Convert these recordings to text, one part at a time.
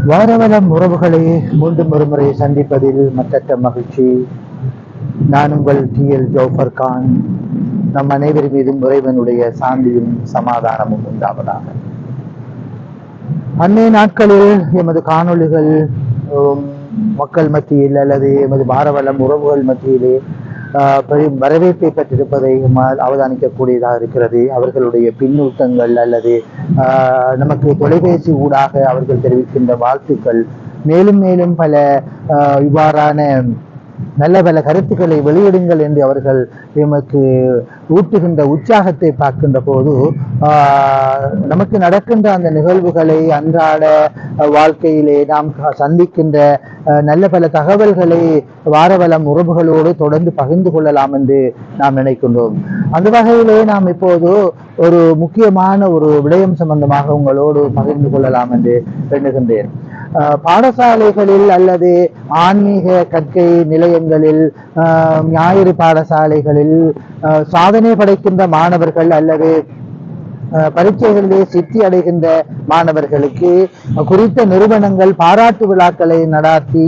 வாரவலம் உறவுகளை மீண்டும் ஒருமுறை சந்திப்பதில் மற்றற்ற மகிழ்ச்சி. நான் உங்கள் TL ஜோஃபர் கான். நம் அனைவர் மீதும் இறைவனுடைய சாந்தியும் சமாதானமும் உண்டாவதாக. அன்னைய நாட்களில் எமது காணொளிகள் மக்கள் மத்தியில் அல்லது எமது வாரவலம் உறவுகள் மத்தியிலே பெரும் வரவேற்பை பெற்றிருப்பதை அவதானிக்கக்கூடியதாக இருக்கிறது. அவர்களுடைய பின்னூட்டங்கள் அல்லது நமக்கு தொலைபேசி ஊடாக அவர்கள் தெரிவிக்கின்ற வாழ்த்துக்கள், மேலும் மேலும் பல இவ்வாறான நல்ல பல கருத்துக்களை வெளியிடுங்கள் என்று அவர்கள் எமக்கு ஊட்டுகின்ற உற்சாகத்தை பார்க்கின்ற போது நமக்கு நடக்கின்ற அந்த நிகழ்வுகளை, அன்றாட வாழ்க்கையிலே நாம் சந்திக்கின்ற நல்ல பல தகவல்களை வாரவலம் உறவுகளோடு தொடர்ந்து பகிர்ந்து கொள்ளலாம் என்று நாம் நினைக்கின்றோம். அந்த வகையிலே நாம் இப்போது ஒரு முக்கியமான ஒரு விடயம் சம்பந்தமாக உங்களோடு பகிர்ந்து கொள்ளலாம் என்று எண்ணுகின்றேன். பாடசாலைகளில் அல்லது ஆன்மீக கற்கை நிலையங்களில், ஞாயிறு பாடசாலைகளில் சாதனை படைக்கின்ற மாணவர்கள் அல்லது பரீட்சைகளிலே சித்தி அடைகின்ற மாணவர்களுக்கு குறித்த நிறுவனங்கள் பாராட்டு விழாக்களை நடாத்தி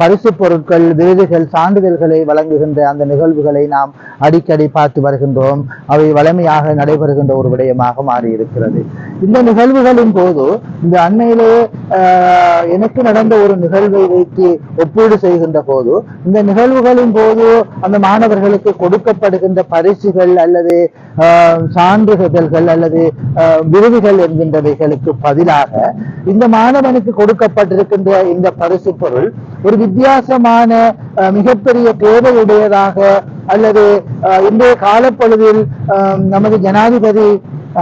பரிசு பொருட்கள், விருதுகள், சான்றிதழ்களை வழங்குகின்ற அந்த நிகழ்வுகளை நாம் அடிக்கடி பார்த்து வருகின்றோம். அவை வலிமையாக நடைபெறுகின்ற ஒரு விடயமாக மாறியிருக்கிறது. இந்த நிகழ்வுகளின் போது இந்த அண்மையிலே எனக்கு நடந்த ஒரு நிகழ்வை வைத்து ஒப்பீடு செய்கின்ற போது, இந்த நிகழ்வுகளின் போது அந்த மாணவர்களுக்கு கொடுக்கப்படுகின்ற பரிசுகள் அல்லது சான்றிதழ்கள் அல்லது விருதுகள் என்கின்றவைகளுக்கு பதிலாக இந்த மாணவனுக்கு கொடுக்கப்பட்டிருக்கின்ற இந்த பரிசு பொருள் ஒரு வித்தியாசமான மிகப்பெரிய தேவையுடையதாக அல்லது இன்றைய காலப்பொழுதில் நமது ஜனாதிபதி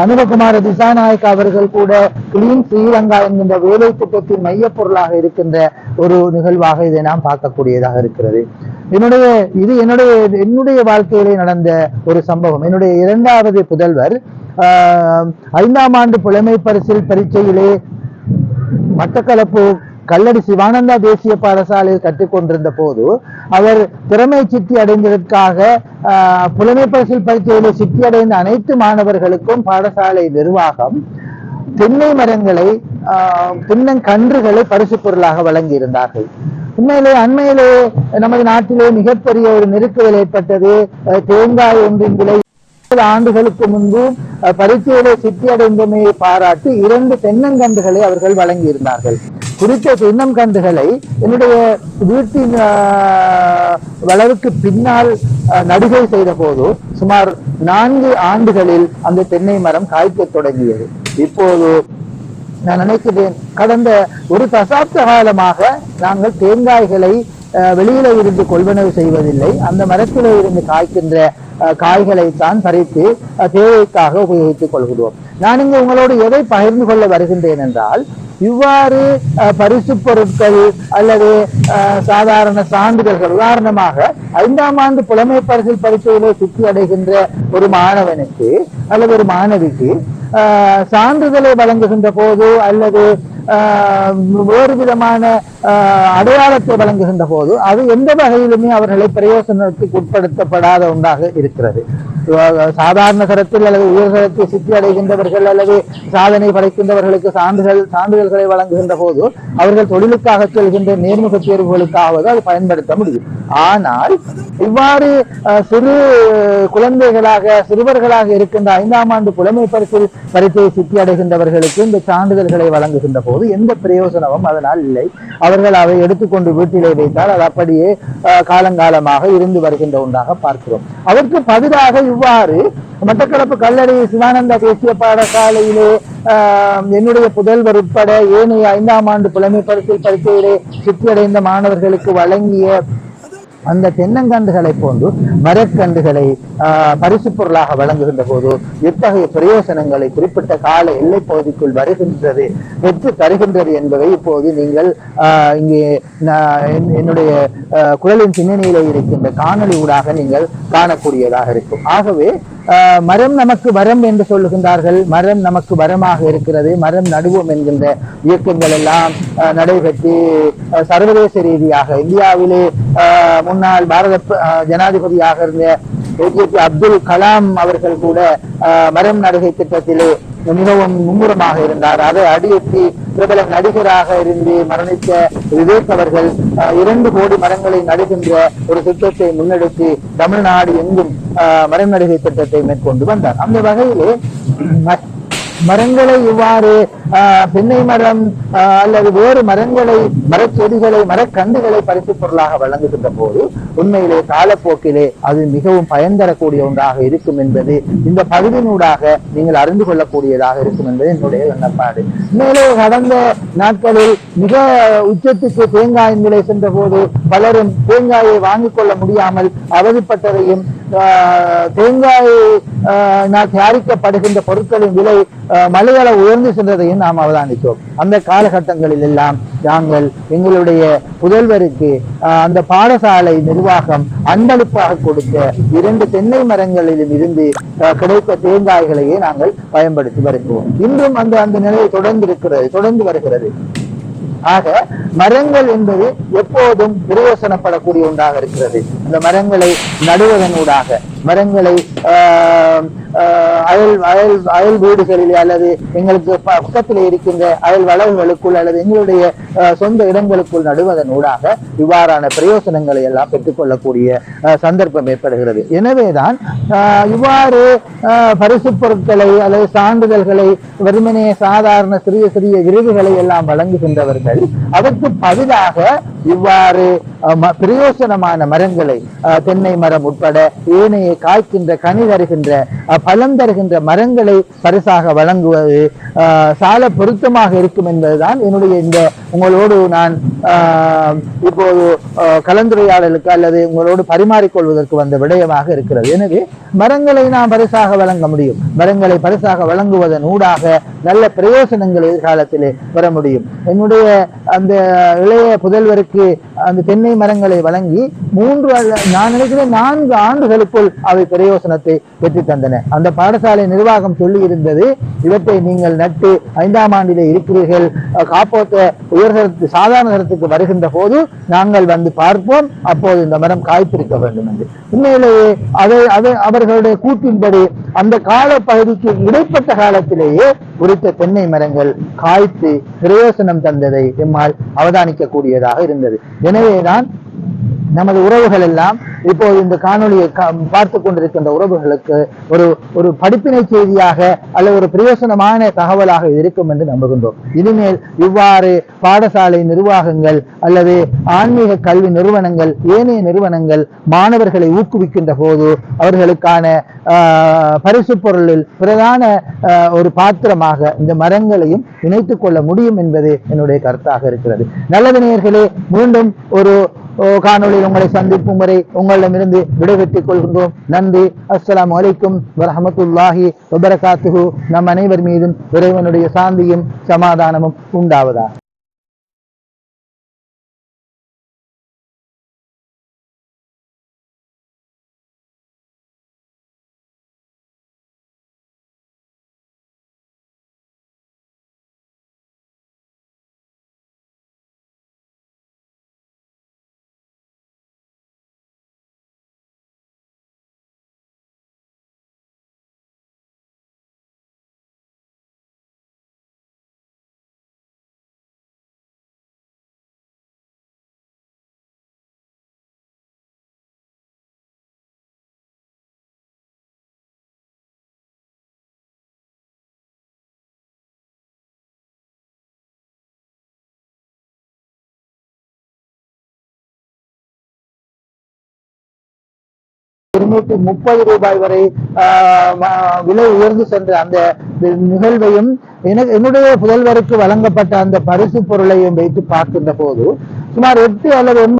அனுரகுமார திசாநாயக் அவர்கள் கூட கிளீன் ஸ்ரீலங்கா என்கின்ற வேலை திட்டத்தின் மையப்பொருளாக இருக்கின்ற ஒரு நிகழ்வாக இதை நாம் பார்க்கக்கூடியதாக இருக்கிறது. என்னுடைய வாழ்க்கையிலே நடந்த ஒரு சம்பவம். என்னுடைய இரண்டாவது புதல்வர் 5ஆம் ஆண்டு புலமை பரிசில் பரீட்சையிலே மட்டக்களப்பு கல்லடி சிவானந்தா தேசிய பாடசாலையில் கற்றுக்கொண்டிருந்த போது அவர் திறமை சித்தி அடைந்ததற்காக புலமை பரிசில் பரீட்சையிலே சித்தி அடைந்த அனைத்து மாணவர்களுக்கும் பாடசாலை நிர்வாகம் தென்னை மரங்களை, தென்னங்கன்றுகளை பரிசு பொருளாக வழங்கி இருந்தார்கள். அண்மையிலே நமது நாட்டிலே மிகப்பெரிய ஒரு நெருக்கடிகள் ஏற்பட்டது. தேங்காய் ஒன்றின் விலை ஆண்டுகளுக்கு முன்பு பரீட்சையிலே சித்தி அடைந்தமையை பாராட்டி 2 தென்னங்கன்றுகளை அவர்கள் வழங்கி இருந்தார்கள். குறித்த தென்னங்கன்றுகளை என்னுடைய வீட்டின் வளவுக்கு பின்னால் நடுகை செய்த போது சுமார் 4 ஆண்டுகளில் அந்த தென்னை மரம் காய்க்க தொடங்கியது. இப்போது நான் நினைக்கிறேன், கடந்த ஒரு தசாப்த காலமாக நாங்கள் தேங்காய்களை வெளியில இருந்து கொள்வனவு செய்வதில்லை. அந்த மரத்தில இருந்து காய்க்கின்ற காய்களை தான் பறித்து தேவைக்காக உபயோகித்துக் கொள்கிறோம். நான் இங்கு உங்களோடு எதை பகிர்ந்து கொள்ள வருகின்றேன் என்றால், இவ்வாறு பரிசு பொருட்கள் அல்லது சாதாரண சான்றிதழ்கள், உதாரணமாக 5ஆம் ஆண்டு புலமை பரிசில் பரீட்சையிலே சித்தி அடைகின்ற ஒரு மாணவனுக்கு அல்லது ஒரு மாணவிக்கு சான்றிதழை வழங்குகின்ற போது அல்லது வேறு விதமான அடையாளத்தை வழங்குகின்ற போது அது எந்த வகையிலுமே அவர்களை பிரயோசனத்துக்கு உட்படுத்தப்படாத ஒன்றாக இருக்கிறது. சாதாரண தரத்தில் அல்லது உயர்தரத்தில் சித்தி அடைகின்றவர்கள் அல்லது சாதனை படைக்கின்றவர்களுக்கு சான்றிதழ்களை வழங்குகின்ற போது அவர்கள் தொழிலுக்காக செல்கின்ற நேர்முக தேர்வுகளுக்காவது அது பயன்படுத்த முடியும். ஆனால் இவ்வாறு சிறு குழந்தைகளாக, சிறுவர்களாக இருக்கின்ற 5ஆம் ஆண்டு புலமை பரிசில் பரீட்சையை சித்தி அடைகின்றவர்களுக்கு இந்த சான்றிதழ்களை வழங்குகின்ற போது எந்த பிரயோசனமும் அதனால் இல்லை. அவர்கள் அதை எடுத்துக்கொண்டு வீட்டிலே வைத்தால் அது அப்படியே காலங்காலமாக இருந்து வருகின்ற ஒன்றாக பார்க்கிறோம். அதற்கு பதிலாக இவ்வாறு மட்டக்களப்பு கல்லடி சிவானந்தா தேசிய பாடசாலையிலே என்னுடைய புதல்வர் உட்பட ஏனைய 5ஆம் ஆண்டு புலமை பரிசில் பரீட்சையிலே சித்தி அடைந்த மாணவர்களுக்கு வழங்கிய அந்த தென்னங்கன்றுகளை போன்று மரக்கன்றுகளை பரிசு பொருளாக வழங்குகின்ற போது எத்தகைய பிரயோசனங்களை குறிப்பிட்ட கால எல்லை பகுதிக்குள் வருகின்றது, பெற்று தருகின்றது என்பதை இப்போது நீங்கள் இங்கே என்னுடைய குரலின் பின்னணியிலே இருக்கின்ற காணொளி ஊடாக நீங்கள் காணக்கூடியதாக இருக்கும். ஆகவே மரம் நமக்கு வரம் என்று சொல்லுகின்றார்கள். மரம் நமக்கு வரமாக இருக்கிறது. மரம் நடுவோம் என்கின்ற இயக்கங்கள் எல்லாம் நடைபெற்று சர்வதேச ரீதியாக இந்தியாவிலே முன்னாள் பாரத ஜனாதிபதியாக இருந்த APJ அப்துல் கலாம் அவர்கள் கூட மரம் நடுகை திட்டத்திலே மிகவும் மும்முரமாக இருந்தார். அதை அடியொற்றி பிரபல நடிகராக இருந்து மரணித்த விவேக் அவர்கள் 2 கோடி மரங்களை நடுகின்ற ஒரு திட்டத்தை முன்னெடுத்து தமிழ்நாடு எங்கும் மரம் நடுகை திட்டத்தை மேற்கொண்டு வந்தார். அந்த வகையிலே மரங்களை இவ்வாறு தென்னை மரம் அல்லது வேறு மரங்களை, மரச்செடிகளை, மரக்கண்டுகளை பரிசு பொருளாக வழங்குகின்ற போது உண்மையிலே காலப்போக்கிலே அது மிகவும் பயன் தரக்கூடிய ஒன்றாக இருக்கும் என்பது இந்த பகுதியினூடாக நீங்கள் அறிந்து கொள்ளக்கூடியதாக இருக்கும் என்பது என்னுடைய எண்ணப்பாடு. மேலே கடந்த நாட்களில் மிக உச்சத்துக்கு தேங்காயின் விலை சென்ற போது பலரும் தேங்காயை வாங்கிக் கொள்ள முடியாமல் அவதிப்பட்டதையும், தேங்காய் தயாரிக்கப்படுகின்ற பொருட்களின் விலை மலையளவு உயர்ந்து சென்றதையும் நாம் அவதானித்தோம். அந்த காலகட்டங்களில் எல்லாம் நாங்கள் எங்களுடைய புதல்வருக்கு அந்த பாடசாலை நிர்வாகம் அன்பளிப்பாக கொடுத்த 2 தென்னை மரங்களிலும் இருந்து கிடைத்த தேங்காய்களையே நாங்கள் பயன்படுத்தி வருகிறோம். இன்றும் அந்த நிலையை தொடர்ந்து வருகிறது. ஆக மரங்கள் என்பது எப்போதும் பிரயோசனப்படக்கூடிய ஒன்றாக இருக்கிறது. இந்த மரங்களை நடுவதனூடாக, மரங்களை அயல் வீடுகளிலே அல்லது எங்களுக்கு பக்கத்தில் இருக்கின்ற அயல் வளவுகளுக்குள் அல்லது எங்களுடைய சொந்த இடங்களுக்குள் நடுவதனூடாக இவ்வாறான பிரயோசனங்களை எல்லாம் பெற்றுக்கொள்ளக்கூடிய சந்தர்ப்பம் ஏற்படுகிறது. எனவேதான் இவ்வாறு பரிசு பொருட்களை அல்லது சான்றிதழ்களை, வெறுமனே சாதாரண சிறிய சிறிய விருதுகளை எல்லாம் வழங்குகின்றவர்கள் அதற்கு பதிலாக இவ்வாறு பிரயோசனமான மரங்களை, தென்னை மரம் உட்பட ஏனைய காய்க்கின்ற, கனி தருகின்ற, பலம் தருகின்ற மரங்களை பரிசாக வழங்குவது சால பொருத்தமாக இருக்கும் என்பதுதான் என்னுடைய இந்த உங்களோடு நான் இப்போது கலந்துரையாடலுக்கு அல்லது உங்களோடு பரிமாறிக்கொள்வதற்கு வந்த விடயமாக இருக்கிறது. எனவே மரங்களை நாம் பரிசாக வழங்க முடியும். மரங்களை பரிசாக வழங்குவதன் ஊடாக நல்ல பிரயோசனங்கள் எதிர்காலத்திலே பெற முடியும். என்னுடைய அந்த இளைய புதல்வருக்கு அந்த தென்னை மரங்களை வழங்கி 4 ஆண்டுகளுக்குள் அவை பிரயோசனத்தை பெற்று தந்தன. அந்த பாடசாலை நிர்வாகம் சொல்லி இருந்தது, இவற்றை நீங்கள் நட்டு 5ஆம் ஆண்டிலே இருக்கிறீர்கள், காப்போத்த உயர்தரத்து சாதாரண தரத்துக்கு வருகின்ற போது நாங்கள் வந்து பார்ப்போம், அப்போது இந்த மரம் காய்ப்பிருக்க வேண்டும் என்று. உண்மையிலேயே அவர்களுடைய கூற்றின்படி அந்த கால பகுதிக்கு இடைப்பட்ட காலத்திலேயே குறித்த தென்னை மரங்கள் காய்த்து பிரயோசனம் தந்ததை எம்மால் அவதானிக்க கூடியதாக இருந்தது. எனவேதான் நமது உறவுகள் எல்லாம் இப்போது இந்த காணொலியை பார்த்து கொண்டிருக்கின்ற உறவுகளுக்கு ஒரு படிப்பினை செய்தியாக அல்லது ஒரு பிரயோசனமான தகவலாக இருக்கும் என்று நம்புகின்றோம். இனிமேல் இவ்வாறு பாடசாலை நிர்வாகங்கள் அல்லது ஆன்மீக கல்வி நிறுவனங்கள், ஏனைய நிறுவனங்கள் மாணவர்களை ஊக்குவிக்கின்ற போது அவர்களுக்கான பரிசு பொருளில் பிரதான ஒரு பாத்திரமாக இந்த மரங்களையும் இணைத்துக் கொள்ள முடியும் என்பது என்னுடைய கருத்தாக இருக்கிறது. நல்லது நேயர்களே, மீண்டும் ஒரு காணொலியில் உங்களை சந்திக்கும் வரை உங்களிடமிருந்து விடைபெற்றுக் கொள்கின்றோம். நன்றி. அஸ்ஸலாமு அலைக்கும் வரஹ்மத்துல்லாஹி வபரகாத்துஹு. நம் அனைவர் மீதும் இறைவனுடைய சாந்தியும் சமாதானமும் உண்டாவதாக. ₹230 வரை விலை உயர்ந்து சென்ற அந்த நிகழ்வையும் என்னுடைய புதல்வருக்கு வழங்கப்பட்ட அந்த பரிசு பொருளையும் வைத்து பார்க்கின்ற போது சுமார் 8 அல்லது